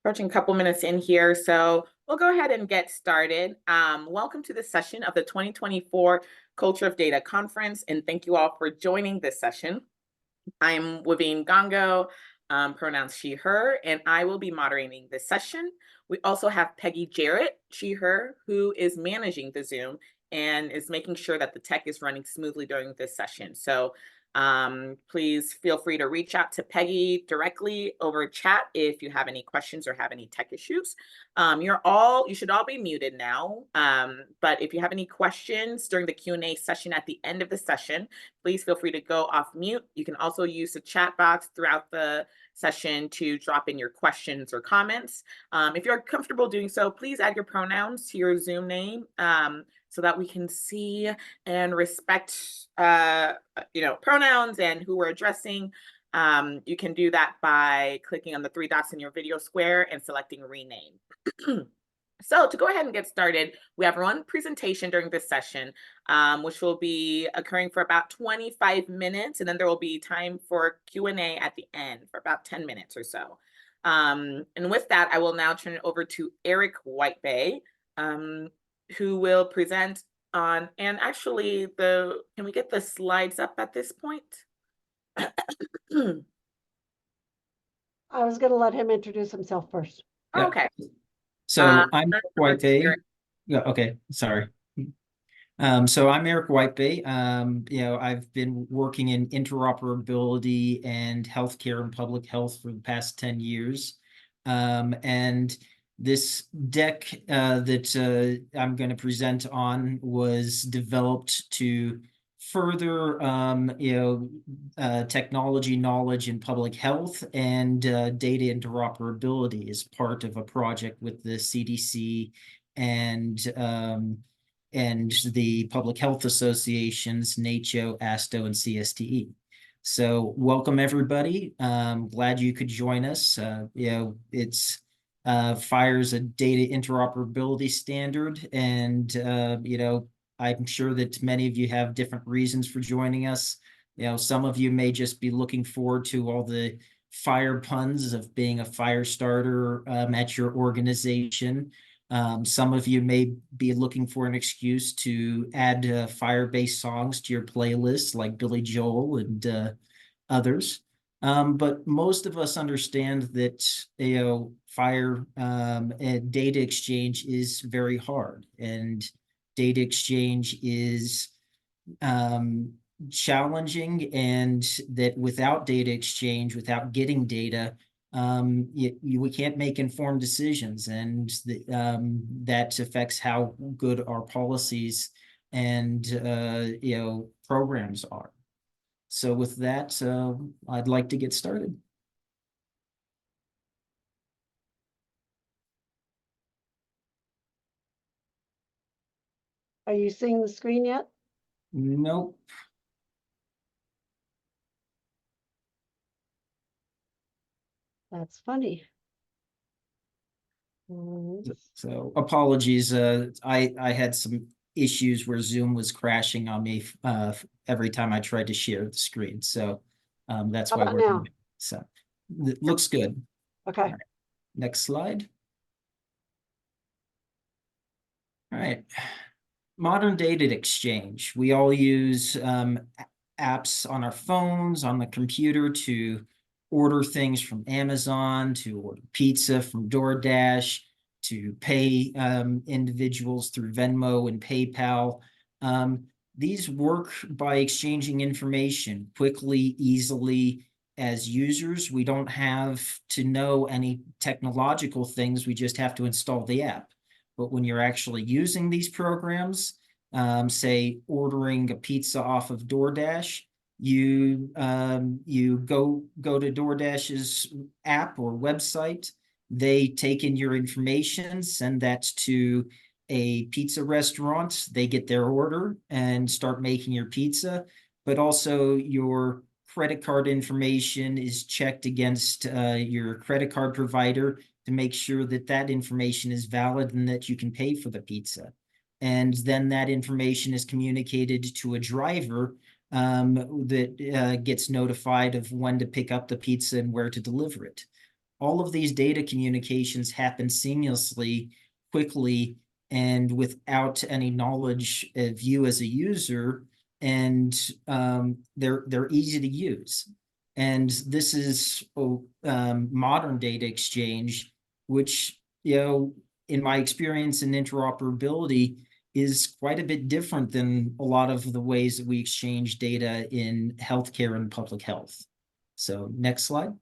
Approaching a couple minutes in here, so we'll go ahead and get started. Welcome to the session of the 2024 Culture of Data Conference, and thank you all for joining this session. I'm Waveen Gongo, pronouns she, her, and I will be moderating this session. We also have Peggy Jarrett, she, her, who is managing the Zoom and is making sure that the tech is running smoothly during this session. So please feel free to reach out to Peggy directly over chat if you have any questions or have any tech issues. You should all be muted now, but if you have any questions during the Q&A session at the end of the session, please feel free to go off mute. You can also use the chat box throughout the session to drop in your questions or comments. If you're comfortable doing so, please add your pronouns to your Zoom name so that we can see and respect pronouns and who we're addressing. You can do that by clicking on the three dots in your video square and selecting rename. So to go ahead and get started, we have one presentation during this session, which will be occurring for about 25 minutes, and then there will be time for Q&A at the end for about 10 minutes or so. And with that, I will now turn it over to Eric Whitebay, who will present on, and actually, can we get the slides up at this point? I was going to let him introduce himself first. Yeah. Okay. So I'm Eric Whitebay. Yeah, okay, sorry. So I'm Eric Whitebay. I've been working in interoperability and healthcare and public health for the past 10 years. And this deck that I'm going to present on was developed to further technology knowledge in public health and data interoperability as part of a project with the CDC and the public health associations, NACCHO, ASTHO, and CSTE. So welcome everybody. Glad you could join us. It's FHIR's a data interoperability standard, and I'm sure that many of you have different reasons for joining us. Some of you may just be looking forward to all the FHIR puns of being a fire starter at your organization. Some of you may be looking for an excuse to add FHIR-based songs to your playlist, like Billy Joel and others. But most of us understand that FHIR and data exchange is very hard, and data exchange is challenging, and that without data exchange, without getting data, we can't make informed decisions, and that affects how good our policies and programs are. So with that, I'd like to get started. Are you seeing the screen yet? Nope. That's funny. So apologies. I had some issues where Zoom was crashing on me every time I tried to share the screen. So that's why we're now. So it looks good. Okay. Right. Next slide. All right. Modern data exchange. We all use apps on our phones, on the computer, to order things from Amazon, to order pizza from DoorDash, to pay individuals through Venmo and PayPal. These work by exchanging information quickly, easily. As users, we don't have to know any technological things. We just have to install the app. But when you're actually using these programs, say ordering a pizza off of DoorDash, you go to DoorDash's app or website. They take in your information, send that to a pizza restaurant. They get their order and start making your pizza. But also your credit card information is checked against your credit card provider to make sure that that information is valid and that you can pay for the pizza. And then that information is communicated to a driver that gets notified of when to pick up the pizza and where to deliver it. all of these data communications happen seamlessly, quickly, and without any knowledge of you as a user, and they're easy to use. And this is modern data exchange, which, in my experience in interoperability, is quite a bit different than a lot of the ways that we exchange data in healthcare and public health. So next slide.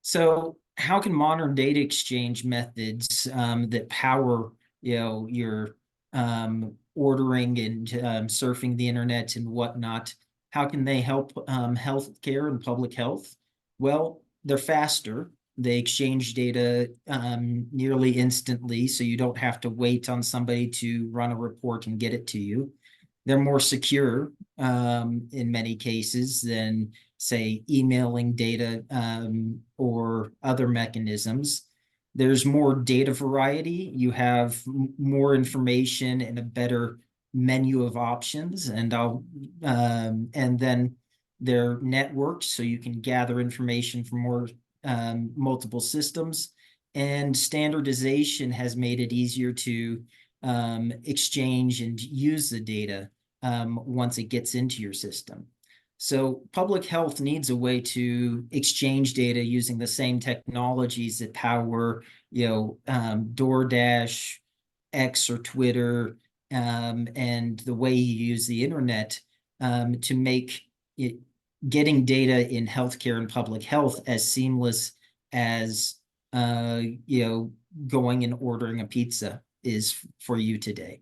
So how can modern data exchange methods that power, your ordering and surfing the internet and whatnot, how can they help healthcare and public health? Well, they're faster. They exchange data nearly instantly, so you don't have to wait on somebody to run a report and get it to you. They're more secure in many cases than, say, emailing data or other mechanisms. There's more data variety. You have more information and a better menu of options, and then they're networked, so you can gather information from more multiple systems. And standardization has made it easier to exchange and use the data once it gets into your system. So public health needs a way to exchange data using the same technologies that power, DoorDash, X or Twitter, and the way you use the internet to make getting data in healthcare and public health as seamless as going and ordering a pizza is for you today.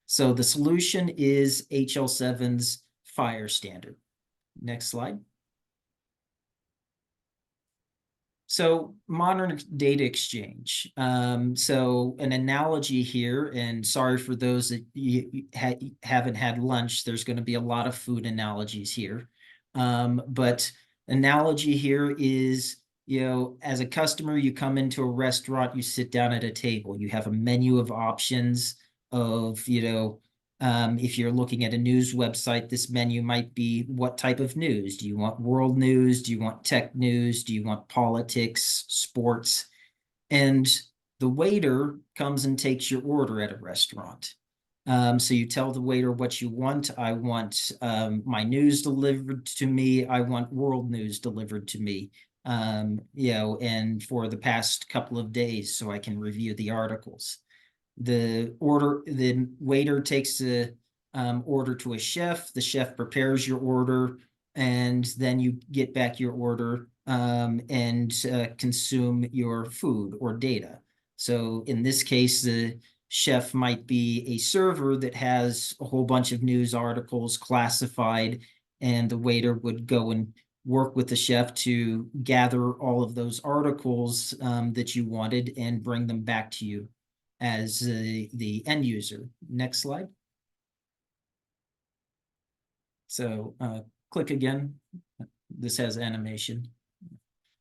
So the solution is HL7's FHIR standard. Next slide. So modern data exchange. So an analogy here, and sorry for those that haven't had lunch, there's going to be a lot of food analogies here. But analogy here is, as a customer, you come into a restaurant, you sit down at a table, you have a menu of options of, if you're looking at a news website, this menu might be what type of news? Do you want world news? Do you want tech news? Do you want politics, sports? And the waiter comes and takes your order at a restaurant. So you tell the waiter what you want. I want my news delivered to me. I want world news delivered to me, and for the past couple of days so I can review the articles. The waiter takes the order to a chef. The chef prepares your order, and then you get back your order and consume your food or data. So in this case, the chef might be a server that has a whole bunch of news articles classified, and the waiter would go and work with the chef to gather all of those articles that you wanted and bring them back to you as the end user. Next slide. So click again. This has animation.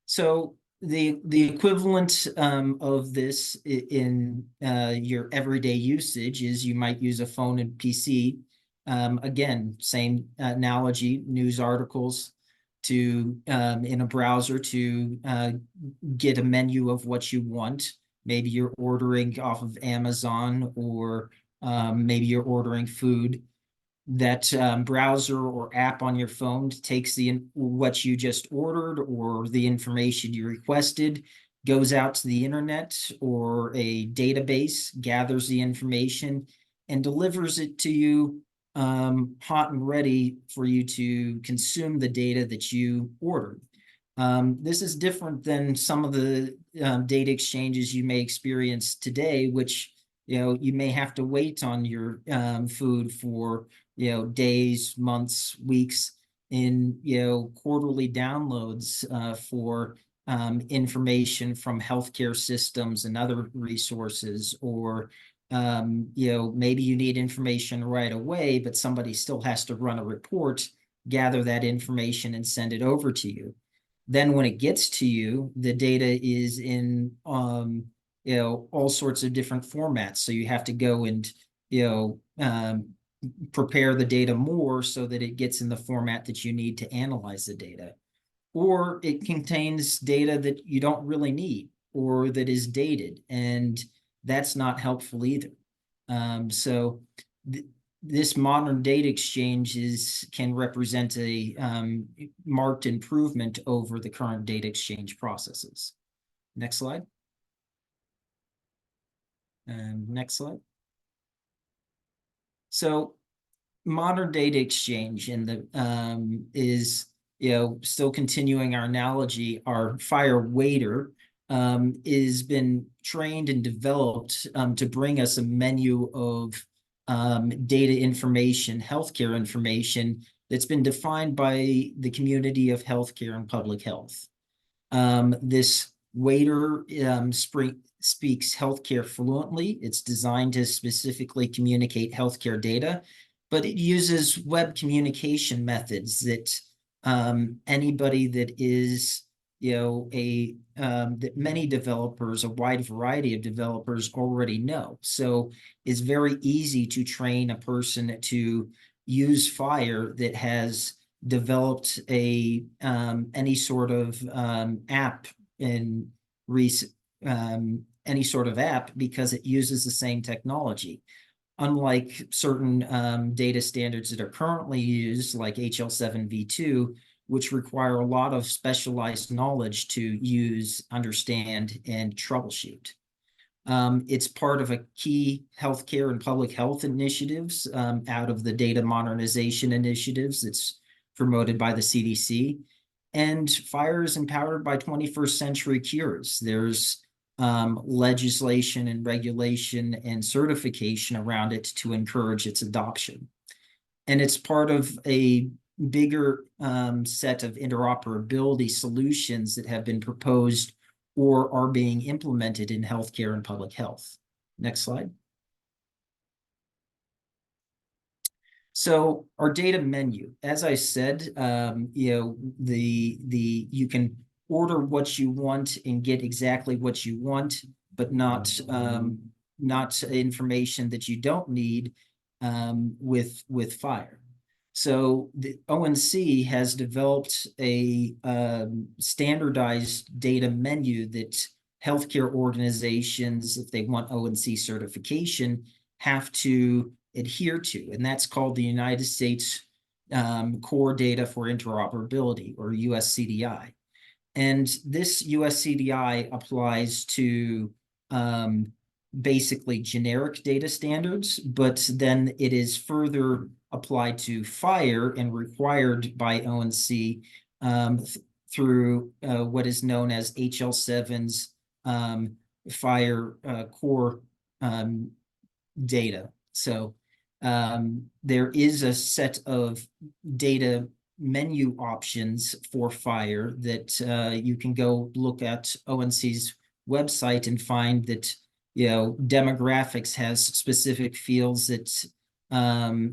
So the equivalent of this in your everyday usage is you might use a phone and PC. Again, same analogy, news articles to in a browser to get a menu of what you want. Maybe you're ordering off of Amazon, or maybe you're ordering food. That browser or app on your phone takes what you just ordered or the information you requested, goes out to the internet or a database, gathers the information, and delivers it to you hot and ready for you to consume the data that you ordered. This is different than some of the data exchanges you may experience today, which you may have to wait on your food for days, months, weeks, in quarterly downloads for information from healthcare systems and other resources, or maybe you need information right away, but somebody still has to run a report, gather that information, and send it over to you. Then when it gets to you, the data is in all sorts of different formats. So you have to go and prepare the data more so that it gets in the format that you need to analyze the data. or it contains data that you don't really need or that is dated, and that's not helpful either. So this modern data exchange can represent a marked improvement over the current data exchange processes. Next slide. And next slide. So modern data exchange is, still continuing our analogy, our FHIR waiter is been trained and developed to bring us a menu of data information, healthcare information that's been defined by the community of healthcare and public health. This waiter speaks healthcare fluently. It's designed to specifically communicate healthcare data, but it uses web communication methods that anybody that is, that many developers, a wide variety of developers already know. So it's very easy to train a person to use FHIR that has developed any sort of app in any sort of app, because it uses the same technology. Unlike certain data standards that are currently used, like HL7v2, which require a lot of specialized knowledge to use, understand, and troubleshoot. It's part of a key healthcare and public health initiatives out of the data modernization initiatives that's promoted by the CDC. And FHIR is empowered by 21st century cures. There's legislation and regulation and certification around it to encourage its adoption. And it's part of a bigger set of interoperability solutions that have been proposed or are being implemented in healthcare and public health. Next slide. So our data menu, as I said, you can order what you want and get exactly what you want, but not information that you don't need with FHIR. So the ONC has developed a standardized data menu that healthcare organizations, if they want ONC certification, have to adhere to, and that's called the United States Core Data for Interoperability, or USCDI. And this USCDI applies to basically generic data standards, but then it is further applied to FHIR and required by ONC through what is known as HL7's FHIR core data. So there is a set of data menu options for FHIR that you can go look at ONC's website and find that demographics has specific fields that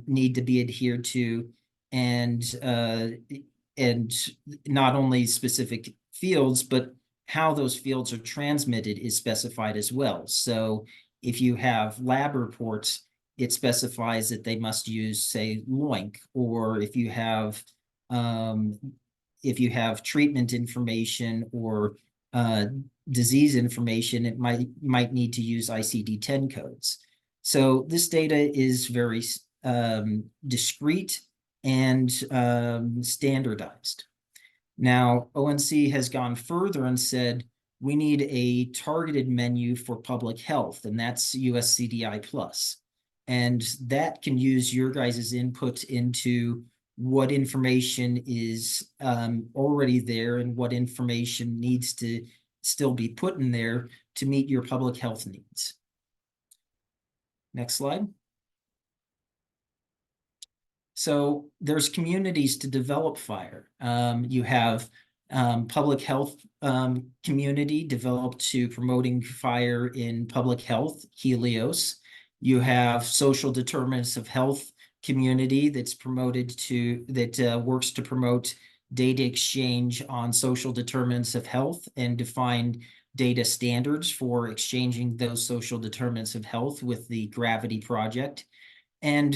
need to be adhered to, and not only specific fields, but how those fields are transmitted is specified as well. So if you have lab reports, it specifies that they must use, say, LOINC, or if you have treatment information or disease information, it might need to use ICD-10 codes. So this data is very discrete and standardized. Now, ONC has gone further and said, we need a targeted menu for public health, and that's USCDI Plus. And that can use your guys' input into what information is already there and what information needs to still be put in there to meet your public health needs. Next slide. So there's communities to develop FHIR. You have public health community developed to promoting FHIR in public health, Helios. You have social determinants of health community that's works to promote data exchange on social determinants of health and define data standards for exchanging those social determinants of health with the Gravity Project. And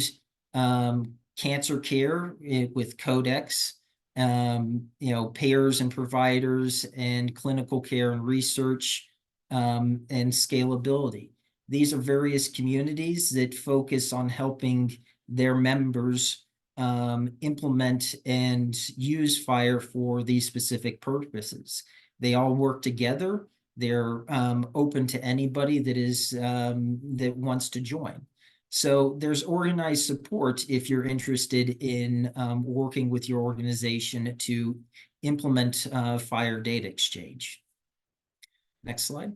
cancer care with Codex, payers and providers, and clinical care and research, and scalability. These are various communities that focus on helping their members implement and use FHIR for these specific purposes. They all work together. They're open to anybody that is that wants to join. So there's organized support if you're interested in working with your organization to implement FHIR data exchange. Next slide.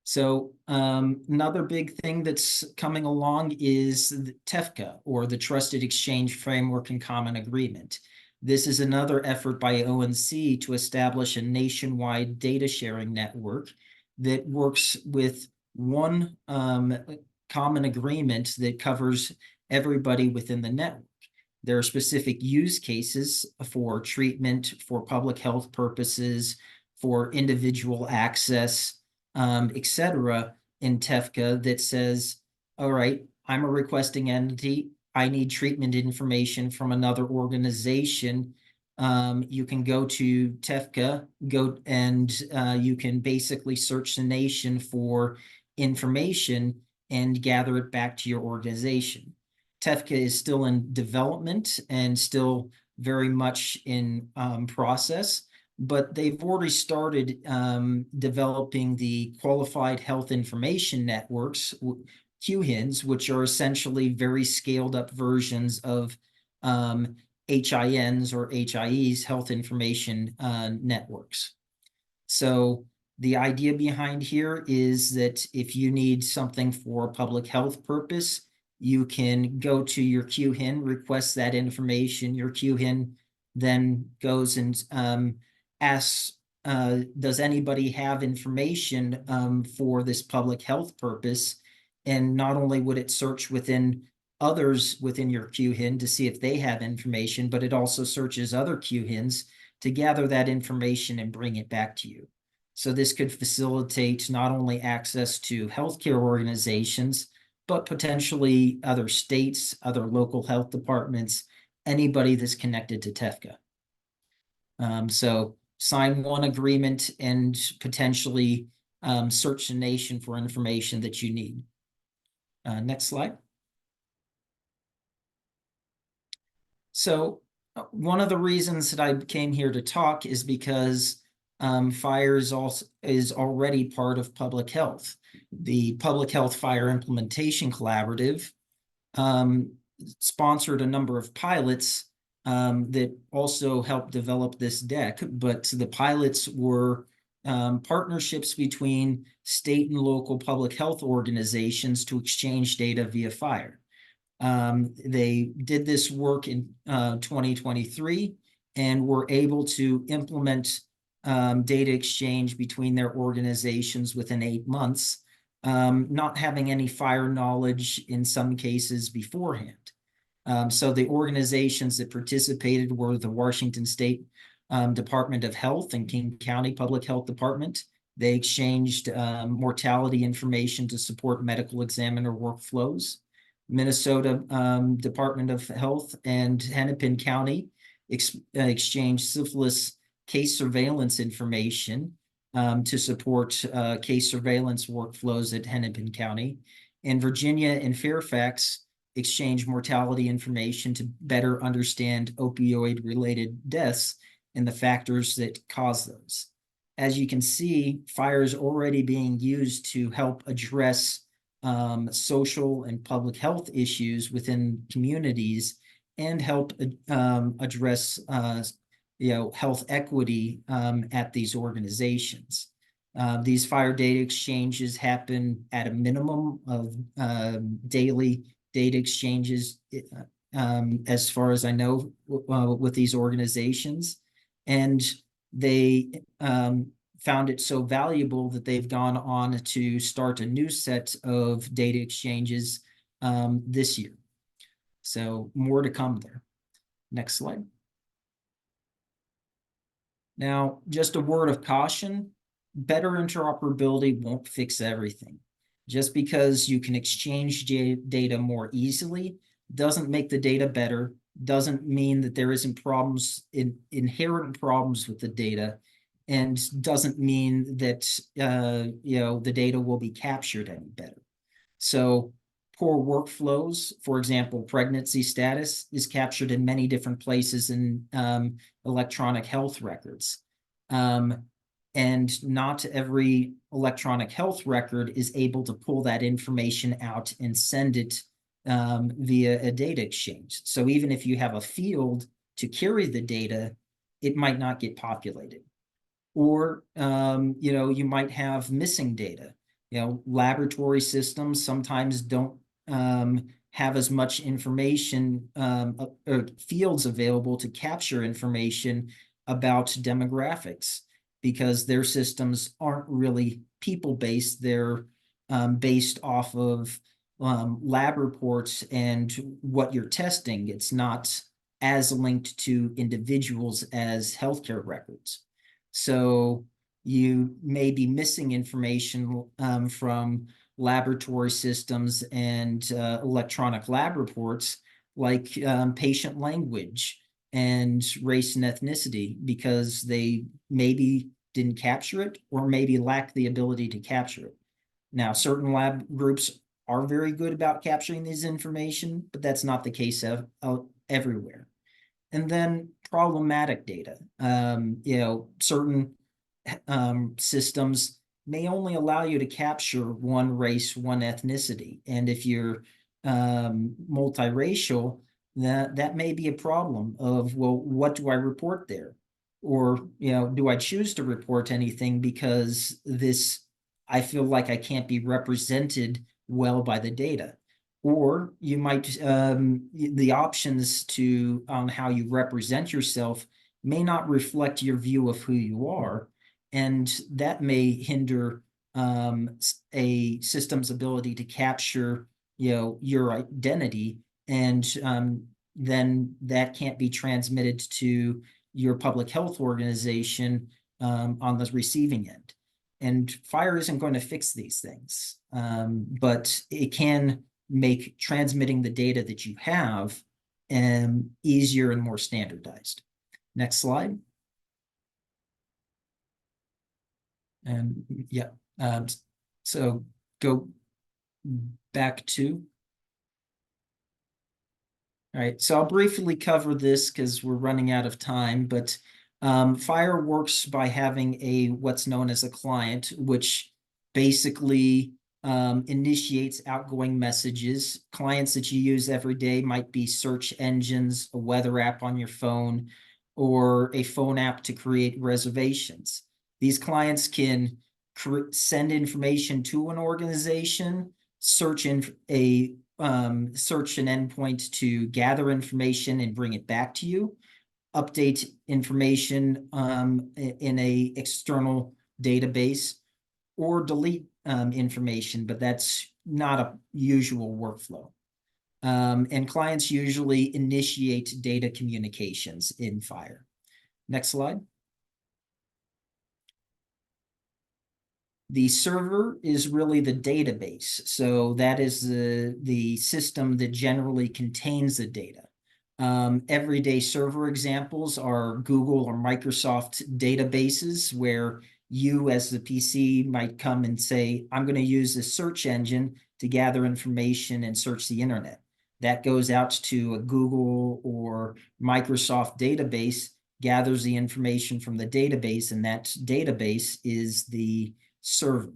So another big thing that's coming along is the TEFCA, or the Trusted Exchange Framework and Common Agreement. This is another effort by ONC to establish a nationwide data sharing network that works with one common agreement that covers everybody within the network. There are specific use cases for treatment, for public health purposes, for individual access, etc. in TEFCA that says, all right, I'm a requesting entity. I need treatment information from another organization. You can go to TEFCA, you can basically search the nation for information and gather it back to your organization. TEFCA is still in development and still very much in process, but they've already started developing the Qualified Health Information Networks, QHINs, which are essentially very scaled up versions of HINs or HIEs, health information networks. So the idea behind here is that if you need something for a public health purpose, you can go to your QHIN, request that information. Your QHIN then goes and asks, does anybody have information for this public health purpose? And not only would it search within others within your QHIN to see if they have information, but it also searches other QHINs to gather that information and bring it back to you. So this could facilitate not only access to healthcare organizations, but potentially other states, other local health departments, anybody that's connected to TEFCA. So sign one agreement and potentially search the nation for information that you need. Next slide. So one of the reasons that I came here to talk is because FHIR is already part of public health. The Public Health FHIR Implementation Collaborative sponsored a number of pilots that also helped develop this deck, but the pilots were partnerships between state and local public health organizations to exchange data via FHIR. They did this work in 2023 and were able to implement data exchange between their organizations within 8 months, not having any FHIR knowledge in some cases beforehand. So the organizations that participated were the Washington State Department of Health and King County Public Health Department. They exchanged mortality information to support medical examiner workflows. Minnesota Department of Health and Hennepin County exchanged syphilis case surveillance information to support case surveillance workflows at Hennepin County. And Virginia and Fairfax exchanged mortality information to better understand opioid-related deaths and the factors that cause those. As you can see, FHIR is already being used to help address social and public health issues within communities and help address health equity at these organizations. These FHIR data exchanges happen at a minimum of daily data exchanges, as far as I know, with these organizations. And they found it so valuable that they've gone on to start a new set of data exchanges this year. So more to come there. Next slide. Now, just a word of caution, better interoperability won't fix everything. Just because you can exchange data more easily doesn't make the data better, doesn't mean that there isn't inherent problems with the data, and doesn't mean that the data will be captured any better. So poor workflows, for example, pregnancy status is captured in many different places in electronic health records. And not every electronic health record is able to pull that information out and send it via a data exchange. So even if you have a field to carry the data, it might not get populated. Or, you might have missing data. Laboratory systems sometimes don't have as much information or fields available to capture information about demographics, because their systems aren't really people-based. They're based off of lab reports and what you're testing. It's not as linked to individuals as healthcare records. So you may be missing information from laboratory systems and electronic lab reports, like patient language and race and ethnicity, because they maybe didn't capture it or maybe lack the ability to capture it. Now, certain lab groups are very good about capturing this information, but that's not the case everywhere. And then problematic data. Certain systems may only allow you to capture one race, one ethnicity. And if you're multiracial, that may be a problem of, well, what do I report there? Or, do I choose to report anything because I feel like I can't be represented well by the data? Or you might, the options on how you represent yourself may not reflect your view of who you are. And that may hinder a system's ability to capture, your identity. And then that can't be transmitted to your public health organization on the receiving end. And FHIR isn't going to fix these things, but it can make transmitting the data that you have easier and more standardized. Next slide. And yeah, so go back to. All right, so I'll briefly cover this because we're running out of time, but FHIR works by having what's known as a client, which basically initiates outgoing messages. Clients that you use every day might be search engines, a weather app on your phone, or a phone app to create reservations. These clients can send information to an organization, search an endpoint to gather information and bring it back to you, update information in a external database, or delete information, but that's not a usual workflow. And clients usually initiate data communications in FHIR. Next slide. The server is really the database. So that is the system that generally contains the data. Everyday server examples are Google or Microsoft databases, where you as the PC might come and say, I'm going to use this search engine to gather information and search the internet. That goes out to a Google or Microsoft database, gathers the information from the database, and that database is the server.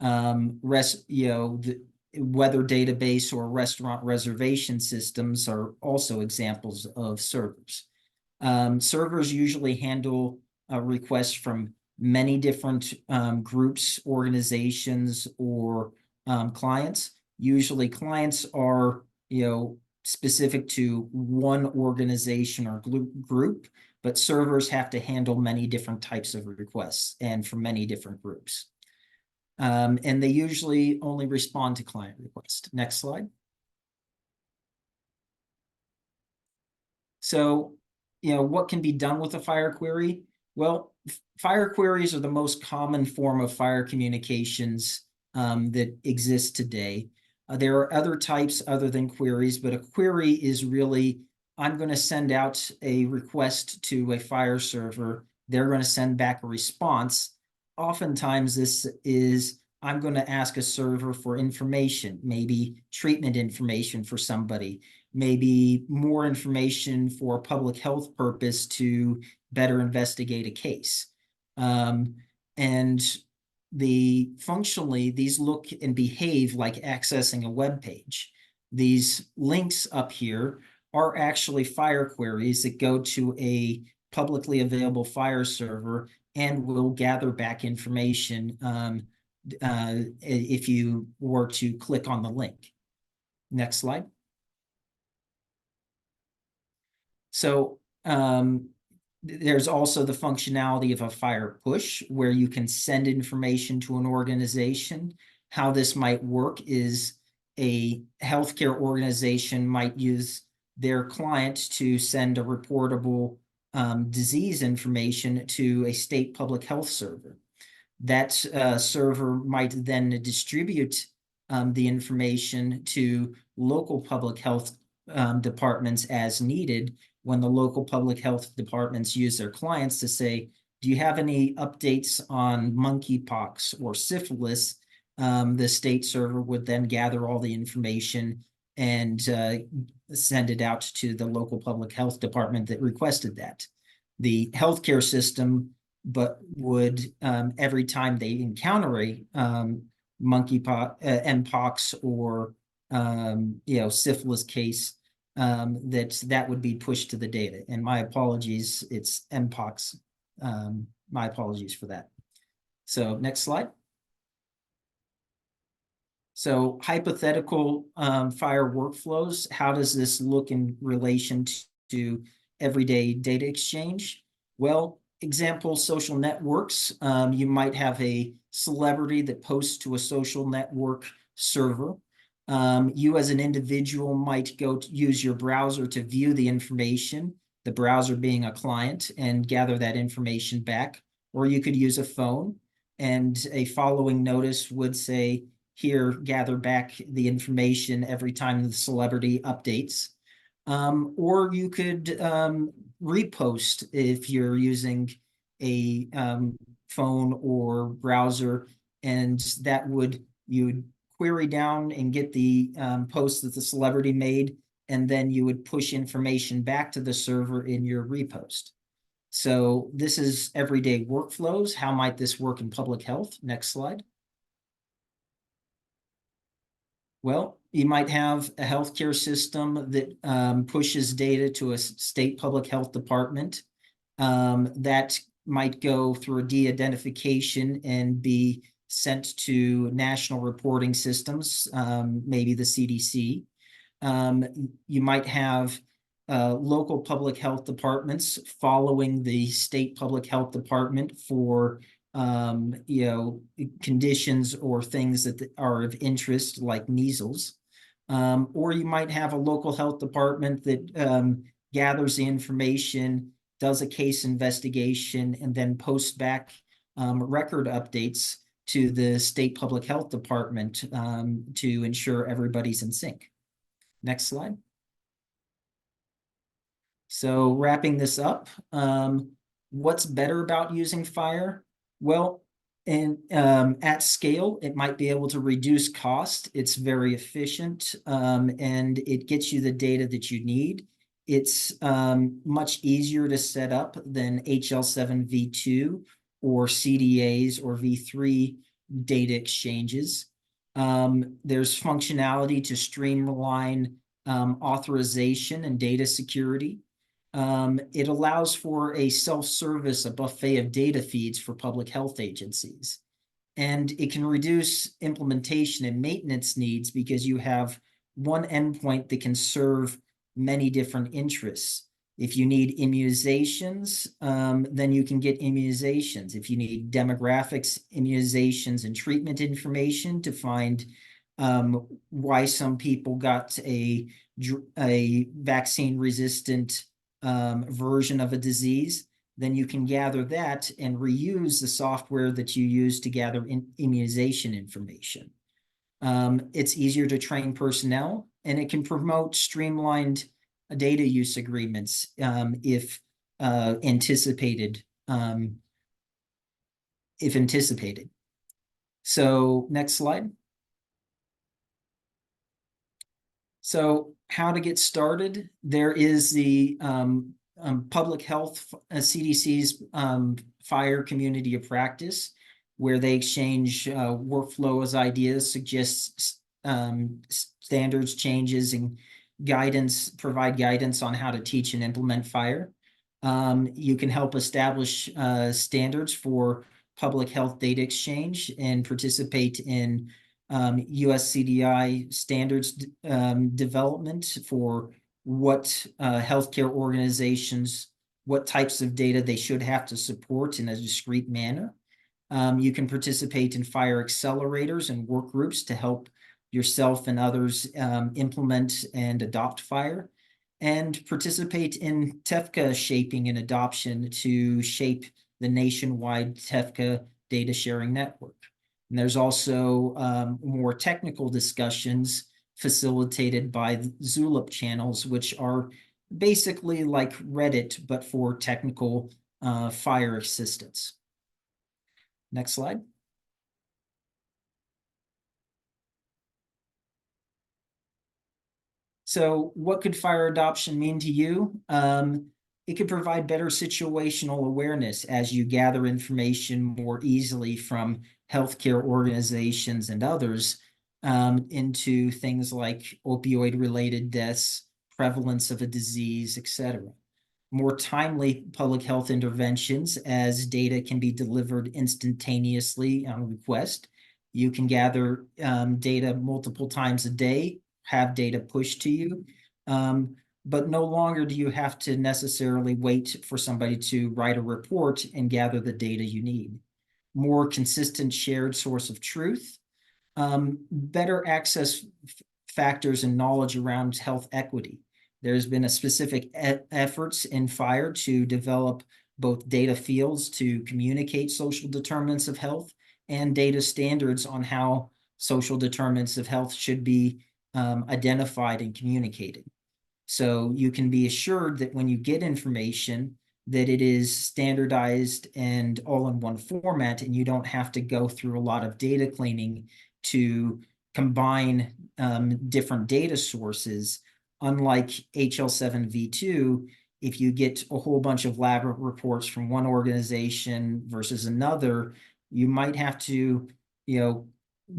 The weather database or restaurant reservation systems are also examples of servers. Servers usually handle requests from many different groups, organizations, or clients. Usually clients are, specific to one organization or group, but servers have to handle many different types of requests and from many different groups. And they usually only respond to client requests. Next slide. So, what can be done with a FHIR query? Well, FHIR queries are the most common form of FHIR communications that exist today. There are other types other than queries, but a query is really I'm going to send out a request to a FHIR server. They're going to send back a response. Oftentimes this is, I'm going to ask a server for information, maybe treatment information for somebody, maybe more information for public health purpose to better investigate a case. And functionally, these look and behave like accessing a web page. These links up here are actually FHIR queries that go to a publicly available FHIR server and will gather back information if you were to click on the link. Next slide. So there's also the functionality of a FHIR push where you can send information to an organization. How this might work is a healthcare organization might use their client to send a reportable disease information to a state public health server. That server might then distribute the information to local public health departments as needed, when the local public health departments use their clients to say, do you have any updates on monkeypox or syphilis? The state server would then gather all the information and send it out to the local public health department that requested that. The healthcare system would every time they encounter a monkeypox, mpox, or syphilis case, that would be pushed to the data. And my apologies, it's mpox. My apologies for that. So next slide. So hypothetical FHIR workflows, how does this look in relation to everyday data exchange? Well, example, social networks. You might have a celebrity that posts to a social network server. You as an individual might go to use your browser to view the information, the browser being a client, and gather that information back. Or you could use a phone, and a following notice would say, here, gather back the information every time the celebrity updates. Or you could repost if you're using a phone or browser, and that would, you'd query down and get the post that the celebrity made, and then you would push information back to the server in your repost. So this is everyday workflows. How might this work in public health? Next slide. Well, you might have a healthcare system that pushes data to a state public health department. That might go through a de-identification and be sent to national reporting systems, maybe the CDC. You might have local public health departments following the state public health department for conditions or things that are of interest, like measles. Or you might have a local health department that gathers the information, does a case investigation, and then posts back record updates to the state public health department to ensure everybody's in sync. Next slide. So wrapping this up, what's better about using FHIR? Well, at scale, it might be able to reduce cost. It's very efficient, and it gets you the data that you need. It's much easier to set up than HL7 v2 or CDAs or v3 data exchanges. There's functionality to streamline authorization and data security. It allows for a self-service, a buffet of data feeds for public health agencies. And it can reduce implementation and maintenance needs because you have one endpoint that can serve many different interests. If you need immunizations, then you can get immunizations. If you need demographics, immunizations, and treatment information to find why some people got a vaccine-resistant version of a disease, then you can gather that and reuse the software that you use to gather immunization information. It's easier to train personnel, and it can promote streamlined data use agreements if anticipated. So next slide. So how to get started? There is the public health CDC's FHIR community of practice, where they exchange workflows, ideas, suggest standards changes, and guidance, provide guidance on how to teach and implement FHIR. You can help establish standards for public health data exchange and participate in US CDI standards development for what healthcare organizations, what types of data they should have to support in a discrete manner. You can participate in FHIR accelerators and work groups to help yourself and others implement and adopt FHIR, and participate in TEFCA shaping and adoption to shape the nationwide TEFCA data sharing network. And there's also more technical discussions facilitated by Zulip channels, which are basically like Reddit, but for technical FHIR assistance. Next slide. So what could FHIR adoption mean to you? It could provide better situational awareness as you gather information more easily from healthcare organizations and others into things like opioid-related deaths, prevalence of a disease, etc. More timely public health interventions, as data can be delivered instantaneously on request. You can gather data multiple times a day, have data pushed to you, but no longer do you have to necessarily wait for somebody to write a report and gather the data you need. More consistent shared source of truth, better access factors and knowledge around health equity. There's been a specific efforts in FHIR to develop both data fields to communicate social determinants of health and data standards on how social determinants of health should be identified and communicated. So you can be assured that when you get information, that it is standardized and all in one format, and you don't have to go through a lot of data cleaning to combine different data sources. Unlike HL7v2, if you get a whole bunch of lab reports from one organization versus another, you might have to,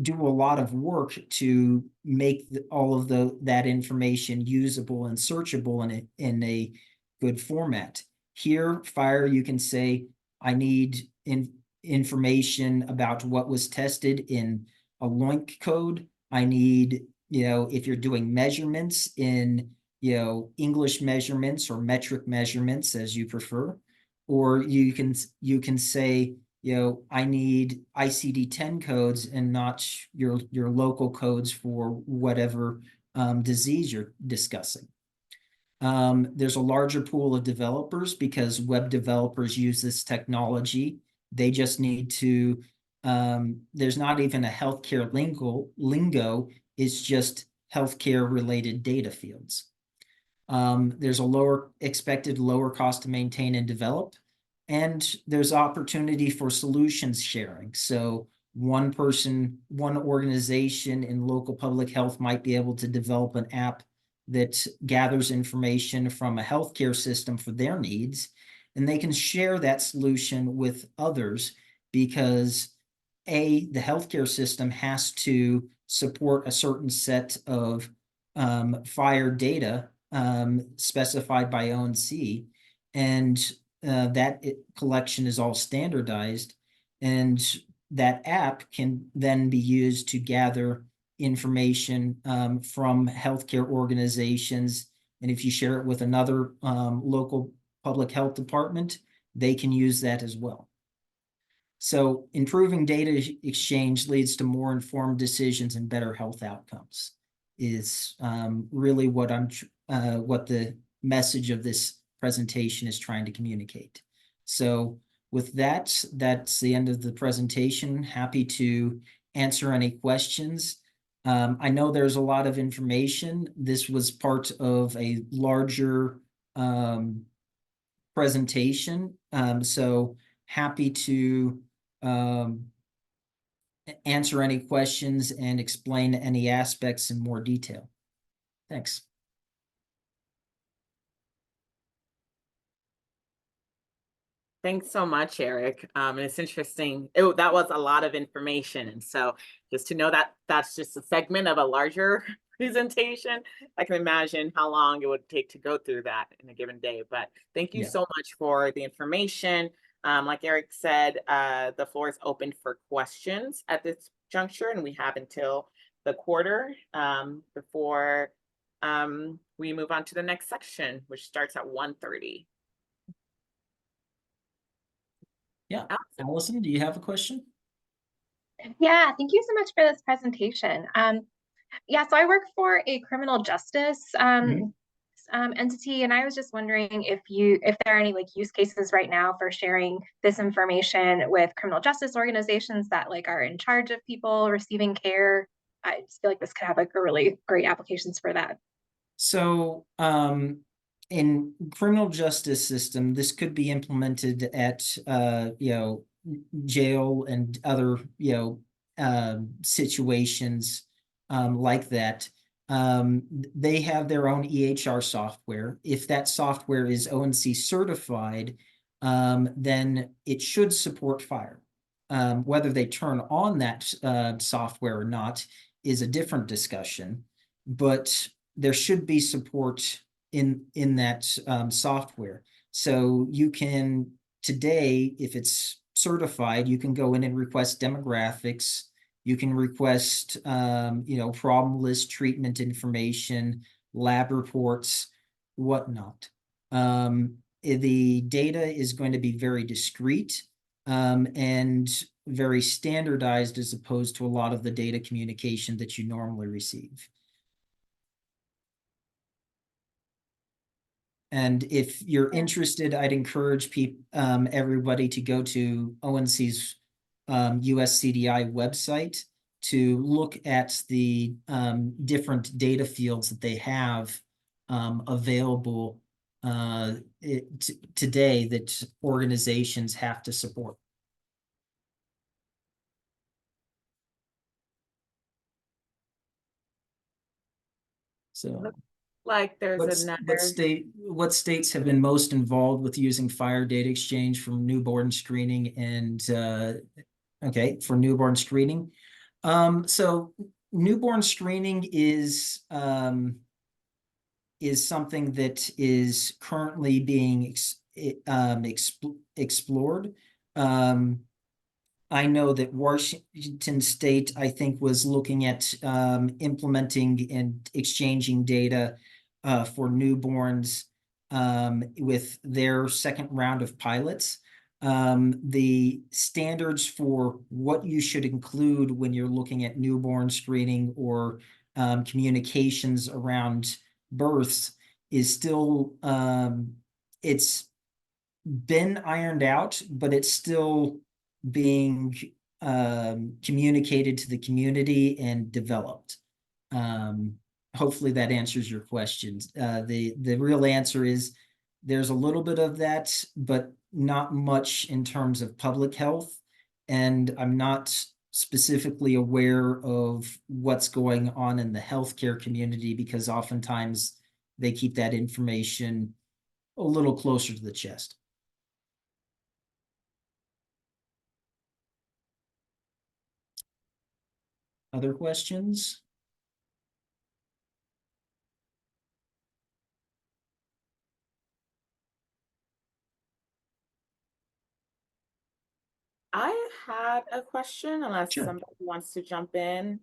do a lot of work to make all of that information usable and searchable in a good format. Here, FHIR, you can say, I need information about what was tested in a LOINC code. I need, if you're doing measurements in, English measurements or metric measurements, as you prefer, or you can say, I need ICD-10 codes and not your local codes for whatever disease you're discussing. There's a larger pool of developers because web developers use this technology. They just need to, there's not even a healthcare lingo, it's just healthcare related data fields. There's a expected lower cost to maintain and develop. And there's opportunity for solutions sharing. So one organization in local public health might be able to develop an app that gathers information from a healthcare system for their needs, and they can share that solution with others because the healthcare system has to support a certain set of FHIR data specified by ONC, and that collection is all standardized, and that app can then be used to gather information from healthcare organizations. And if you share it with another local public health department, they can use that as well. So improving data exchange leads to more informed decisions and better health outcomes is really what the message of this presentation is trying to communicate. So with that, that's the end of the presentation. Happy to answer any questions. I know there's a lot of information. This was part of a larger presentation. So happy to answer any questions and explain any aspects in more detail. Thanks. Thanks so much, Eric. And it's interesting. That was a lot of information. And so just to know that that's just a segment of a larger presentation, I can imagine how long it would take to go through that in a given day. But thank you so much for the information. Like Eric said, the floor is open for questions at this juncture, and we have until the quarter before we move on to the next section, which starts at 1:30. Yeah, Allison, do you have a question? Yeah, thank you so much for this presentation. Yeah, so I work for a criminal justice entity, and I was just wondering if there are any like use cases right now for sharing this information with criminal justice organizations that like are in charge of people receiving care. I just feel like this could have like a really great applications for that. So in criminal justice system, this could be implemented at jail and other situations like that. They have their own EHR software. If that software is ONC certified, then it should support FHIR. Whether they turn on that software or not is a different discussion, but there should be support in that software. So you can today, if it's certified, you can go in and request demographics. You can request, problem list, treatment information, lab reports, whatnot. The data is going to be very discrete and very standardized as opposed to a lot of the data communication that you normally receive. And if you're interested, I'd encourage everybody to go to ONC's USCDI website to look at the different data fields that they have available today that organizations have to support. So like there's what states have been most involved with using FHIR data exchange from newborn screening and for newborn screening. So newborn screening is something that is currently being explored. I know that Washington State, I think, was looking at implementing and exchanging data for newborns with their second round of pilots. The standards for what you should include when you're looking at newborn screening or communications around births is still, it's been ironed out, but it's still being communicated to the community and developed. Hopefully that answers your questions. The real answer is there's a little bit of that, but not much in terms of public health. And I'm not specifically aware of what's going on in the healthcare community because oftentimes they keep that information a little closer to the chest. Other questions? I had a question, unless somebody wants to jump in.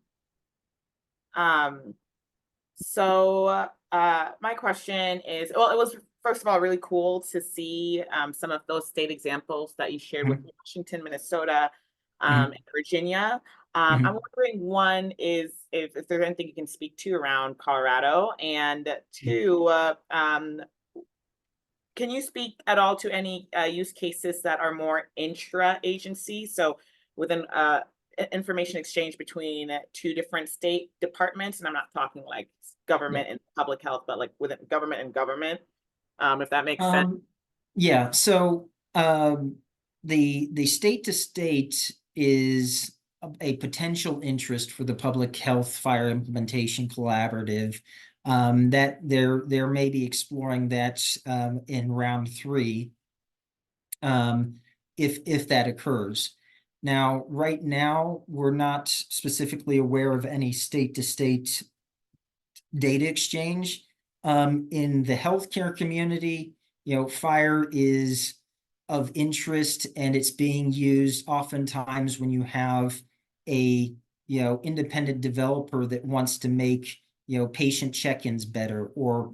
So my question is, well, it was first of all really cool to see some of those state examples that you shared with Washington, Minnesota, and Virginia. I'm wondering, one is if there's anything you can speak to around Colorado, and two, can you speak at all to any use cases that are more intra-agency? So within information exchange between two different state departments, and I'm not talking like government and public health, but like within government and government, if that makes sense. Yeah, so the state to state is a potential interest for the Public Health FHIR Implementation Collaborative, that they're maybe exploring that in round 3, if that occurs. Now, right now, we're not specifically aware of any state to state data exchange. In the healthcare community, FHIR is of interest, and it's being used oftentimes when you have a independent developer that wants to make patient check-ins better, or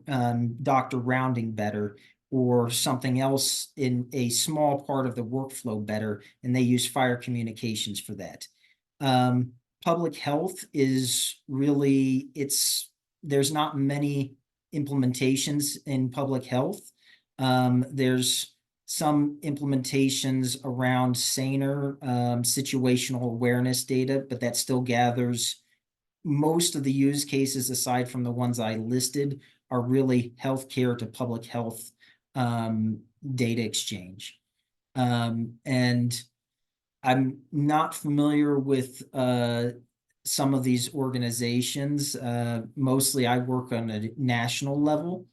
doctor rounding better, or something else in a small part of the workflow better, and they use FHIR communications for that. Public health is really, there's not many implementations in public health. There's some implementations around SANER, situational awareness data, but that still gathers most of the use cases, aside from the ones I listed, are really healthcare to public health data exchange. And I'm not familiar with some of these organizations. Mostly I work on a national level.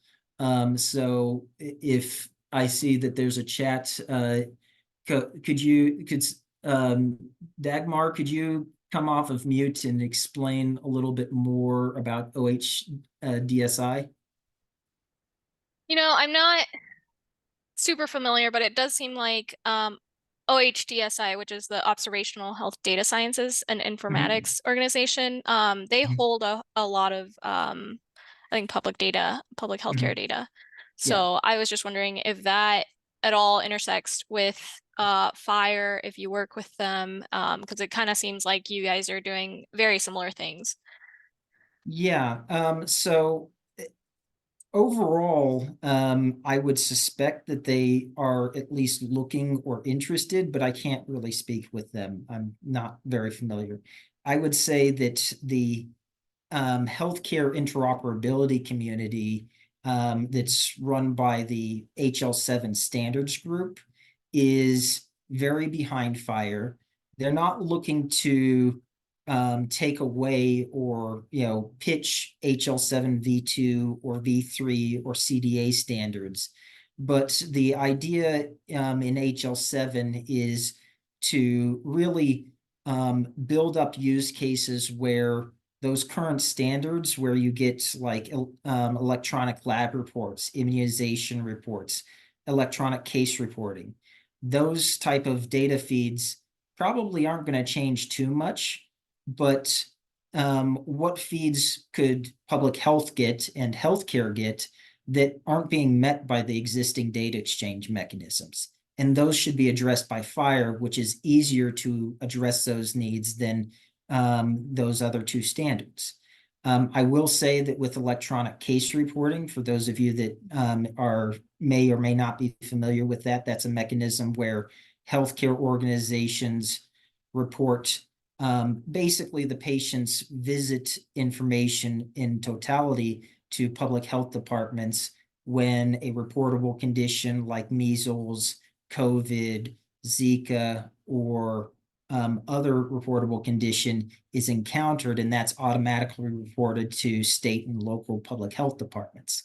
So if I see that there's a chat, Dagmar, could you come off of mute and explain a little bit more about DSI? I'm not super familiar, but it does seem like OHDSI, which is the Observational Health Data Sciences and Informatics Organization, they hold a lot of I think public healthcare data. So I was just wondering if that at all intersects with FHIR, if you work with them, because it kind of seems like you guys are doing very similar things. Yeah, so overall, I would suspect that they are at least looking or interested, but I can't really speak with them. I'm not very familiar. I would say that the healthcare interoperability community that's run by the HL7 standards group is very behind FHIR. They're not looking to take away or pitch HL7 V2 or V3 or CDA standards, but the idea in HL7 is to really build up use cases where those current standards, where you get like electronic lab reports, immunization reports, electronic case reporting, those type of data feeds probably aren't going to change too much. But what feeds could public health get and healthcare get that aren't being met by the existing data exchange mechanisms? And those should be addressed by FHIR, which is easier to address those needs than those other two standards. I will say that with electronic case reporting, for those of you that may or may not be familiar with that, that's a mechanism where healthcare organizations report basically the patient's visit information in totality to public health departments when a reportable condition like measles, COVID, Zika, or other reportable condition is encountered, and that's automatically reported to state and local public health departments.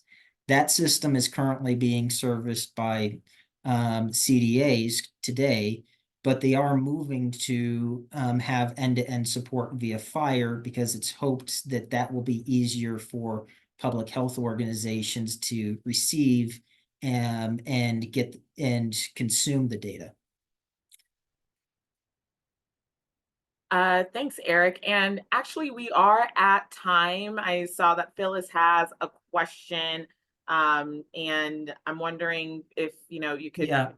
That system is currently being serviced by CDAs today, but they are moving to have end-to-end support via FHIR, because it's hoped that that will be easier for public health organizations to receive and get and consume the data. Thanks, Eric. And actually, we are at time. I saw that Phyllis has a question, and I'm wondering if you could. Yeah,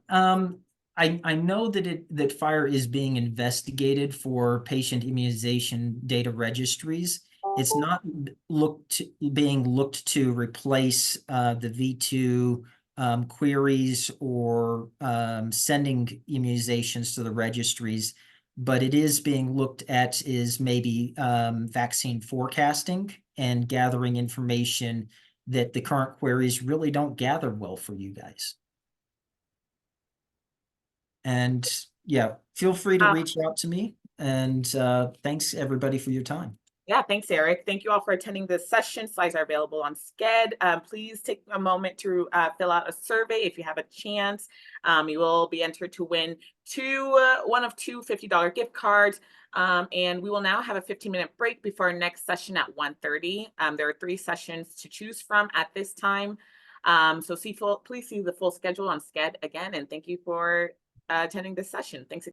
I know that FHIR is being investigated for patient immunization data registries. It's not being looked to replace the V2 queries or sending immunizations to the registries. but it is being looked at is maybe vaccine forecasting and gathering information that the current queries really don't gather well for you guys. And yeah, feel free to reach out to me. And thanks everybody for your time. Yeah, thanks, Eric. Thank you all for attending this session. Slides are available on SCED. Please take a moment to fill out a survey if you have a chance. You will be entered to win one of two $50 gift cards. And we will now have a 15-minute break before our next session at 1:30. There are 3 sessions to choose from at this time. So please see the full schedule on SCED again. And thank you for attending this session. Thanks.